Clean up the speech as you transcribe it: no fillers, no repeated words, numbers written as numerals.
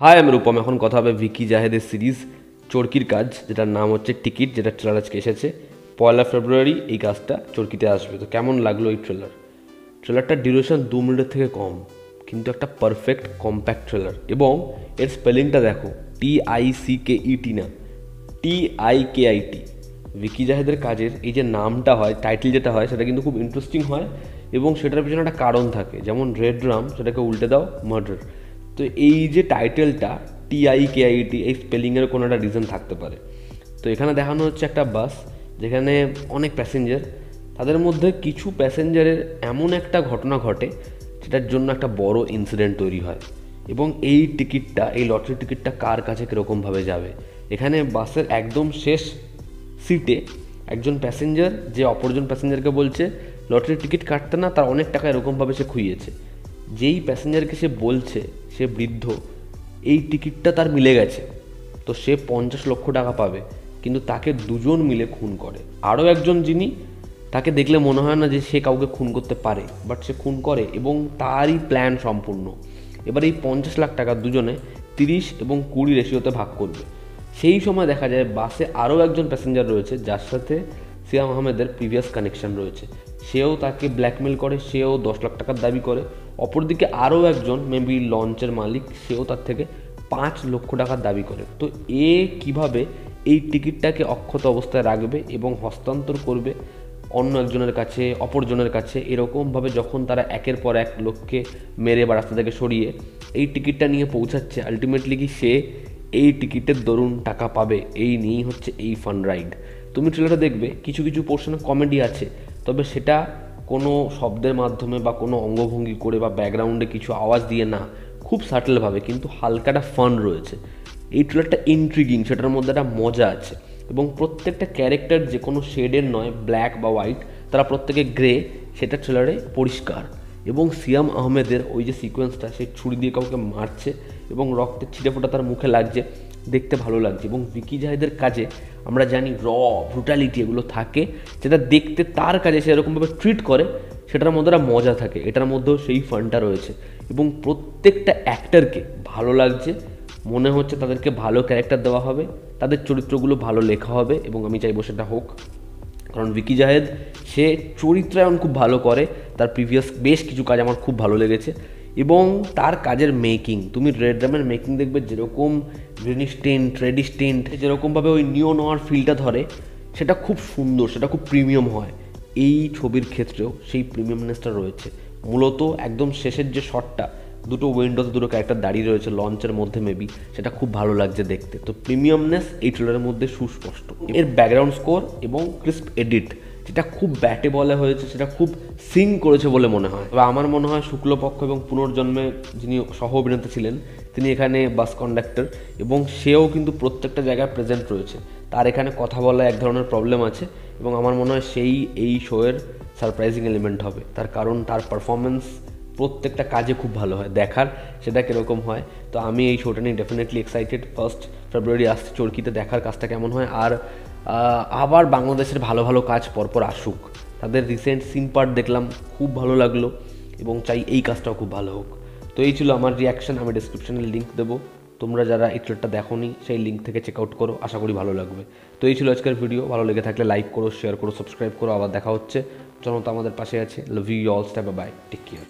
High আমি রূপম। এখন কথা হবে ভিকি জাহেদের সিরিজ চরকির কাজ, যেটার নাম হচ্ছে টিকিট, যেটা ট্রেলার আজকে এসেছে 1 ফেব্রুয়ারি। এই কাজটা চরকিতে আসবে। তো কেমন লাগলো এই ট্রেলারটার ডিউরেশন 2 মিনিটের থেকে কম, কিন্তু একটা পারফেক্ট কম্প্যাক্ট ট্রেলার। এবং এর স্পেলিংটা দেখো, TICKET না, TIKIT। ভিকি জাহেদের কাজের এই যে নামটা হয়, টাইটেল যেটা হয়, সেটা কিন্তু খুব ইন্টারেস্টিং হয় এবং সেটার পিছনে একটা কারণ থাকে। যেমন রেড ড্রাম, সেটাকে উল্টে দাও মার্ডার। তো এই যে টাইটেলটা TIKIT, এই স্পেলিংয়ের কোনো একটা রিজন থাকতে পারে। তো এখানে দেখানো হচ্ছে একটা বাস যেখানে অনেক প্যাসেঞ্জার, তাদের মধ্যে কিছু প্যাসেঞ্জারের এমন একটা ঘটনা ঘটে যেটার জন্য একটা বড় ইনসিডেন্ট তৈরি হয়। এবং এই টিকিটটা, এই লটারি টিকিটটা কার কাছে কীরকমভাবে যাবে। এখানে বাসের একদম শেষ সিটে একজন প্যাসেঞ্জার যে অপরজন প্যাসেঞ্জারকে বলছে লটারির টিকিট কাটতে না, তার অনেক টাকা এরকমভাবে সে খুইয়েছে। যেই প্যাসেঞ্জারকে সে বলছে, সে বৃদ্ধ, এই টিকিটটা তার মিলে গেছে, তো সে 50 লক্ষ টাকা পাবে। কিন্তু তাকে দুজন মিলে খুন করে। আরও একজন, যিনি তাকে দেখলে মনে হয় না যে সে কাউকে খুন করতে পারে, বাট সে খুন করে এবং তারই প্ল্যান সম্পূর্ণ। এবার এই 50 লাখ টাকা দুজনে 30 এবং 20 রেশিওতে ভাগ করবে। সেই সময় দেখা যায় বাসে আরও একজন প্যাসেঞ্জার রয়েছে যার সাথে সিয়াম আহমেদের প্রিভিয়াস কানেকশন রয়েছে। সেও তাকে ব্ল্যাকমেল করে, সেও 10 লাখ টাকার দাবি করে। অপরদিকে আরও একজন মেবি লঞ্চের মালিক, সেও তার থেকে 5 লক্ষ টাকার দাবি করে। তো কিভাবে এই টিকিটটাকে অক্ষত অবস্থায় রাখবে এবং হস্তান্তর করবে অন্য একজনের কাছে, অপরজনের কাছে, এরকমভাবে যখন তারা একের পর এক লোককে মেরে বা রাস্তা থেকে সরিয়ে এই টিকিটটা নিয়ে পৌঁছাচ্ছে, আলটিমেটলি কি সে এই টিকিটের দরুন টাকা পাবে। এই নিয়েই হচ্ছে এই ফান রাইড। তুমি ট্রেলারটা দেখবে, কিছু কিছু পোর্শনে কমেডি আছে, তবে সেটা কোনো শব্দের মাধ্যমে বা কোনো অঙ্গভঙ্গি করে বা ব্যাকগ্রাউন্ডে কিছু আওয়াজ দিয়ে না, খুব সাটেলভাবে কিন্তু হালকাটা ফান রয়েছে। এই ট্রেলারটা ইন্ট্রিগিং, সেটার মধ্যে একটা মজা আছে এবং প্রত্যেকটা ক্যারেক্টার যে কোনো শেডের নয়, ব্ল্যাক বা হোয়াইট, তারা প্রত্যেকে গ্রে, সেটা ট্রেলারে পরিষ্কার। এবং সিয়াম আহমেদের ওই যে সিকোয়েন্সটা, সে ছুরি দিয়ে কাউকে মারছে এবং রক্তের ছিটে ফোটা তার মুখে লাগছে, দেখতে ভালো লাগছে। এবং ভিকি জাহেদের কাজে আমরা জানি ব্রুটালিটি এগুলো থাকে, যেটা দেখতে তার কাজে সে এরকমভাবে ট্রিট করে, সেটার মধ্যে একটা মজা থাকে। এটার মধ্যেও সেই ফানটা রয়েছে এবং প্রত্যেকটা অ্যাক্টরকে ভালো লাগছে। মনে হচ্ছে তাদেরকে ভালো ক্যারেক্টার দেওয়া হবে, তাদের চরিত্রগুলো ভালো লেখা হবে এবং আমি চাইবো সেটা হোক। কারণ ভিকি জাহেদ, সে চরিত্রায়ন খুব ভালো করে। তার প্রিভিয়াস বেশ কিছু কাজ আমার খুব ভালো লেগেছে এবং তার কাজের মেকিং, তুমি রেড ড্রামের মেকিং দেখবে, যেরকম গ্রিনিশ টেন্ট, রেডিশ টেন্ট, যেরকমভাবে ওই নিও নোয়ার ফিলটা ধরে, সেটা খুব সুন্দর, সেটা খুব প্রিমিয়াম হয়। এই ছবির ক্ষেত্রেও সেই প্রিমিয়ামনেসটা রয়েছে। মূলত একদম শেষের যে শটটা, দুটো উইন্ডোতে দুটো ক্যারেক্টার দাঁড়িয়ে রয়েছে লঞ্চের মধ্যে মেবি, সেটা খুব ভালো লাগছে দেখতে। তো প্রিমিয়ামনেস এই ট্রেলারের মধ্যে সুস্পষ্ট। এর ব্যাকগ্রাউন্ড স্কোর এবং ক্রিস্প এডিট, যেটা খুব ব্যাটে বলে হয়েছে, সেটা খুব সিং করেছে বলে মনে হয়। তবে আমার মনে হয় শুক্লপক্ষ এবং পুনর্জন্মে যিনি সহ অভিনেতা ছিলেন, তিনি এখানে বাস কন্ডাক্টর এবং সেও কিন্তু প্রত্যেকটা জায়গায় প্রেজেন্ট রয়েছে। তার এখানে কথা বলা এক ধরনের প্রবলেম আছে এবং আমার মনে হয় সেই এই শোয়ের সারপ্রাইজিং এলিমেন্ট হবে। তার কারণ তার পারফরমেন্স প্রত্যেকটা কাজে খুব ভালো হয়, দেখার সেটা কীরকম হয়। তো আমি এই শোটা নিয়ে ডেফিনেটলি এক্সাইটেড। 1 ফেব্রুয়ারি আসছে চরকিতে, দেখার কাজটা কেমন হয়। আর আবার বাংলাদেশের ভালো ভালো কাজ পরপর আসুক। তাদের রিসেন্ট সিন পার্ট দেখলাম, খুব ভালো লাগলো এবং চাই এই কাজটাও খুব ভালো হোক। তো এই ছিল আমার রিয়াকশন। আমি ডিসক্রিপশনে লিঙ্ক দেবো, তোমরা যারা এই ট্রেলারটা দেখোনি সেই লিঙ্ক থেকে চেক আউট করো, আশা করি ভালো লাগবে। তো এই ছিল আজকের ভিডিও। ভালো লেগে থাকলে লাইক করো, শেয়ার করো, সাবস্ক্রাইব করো। আবার দেখা হচ্ছে, জনতা আমাদের পাশে আছে। Love you all, stay bye, take care.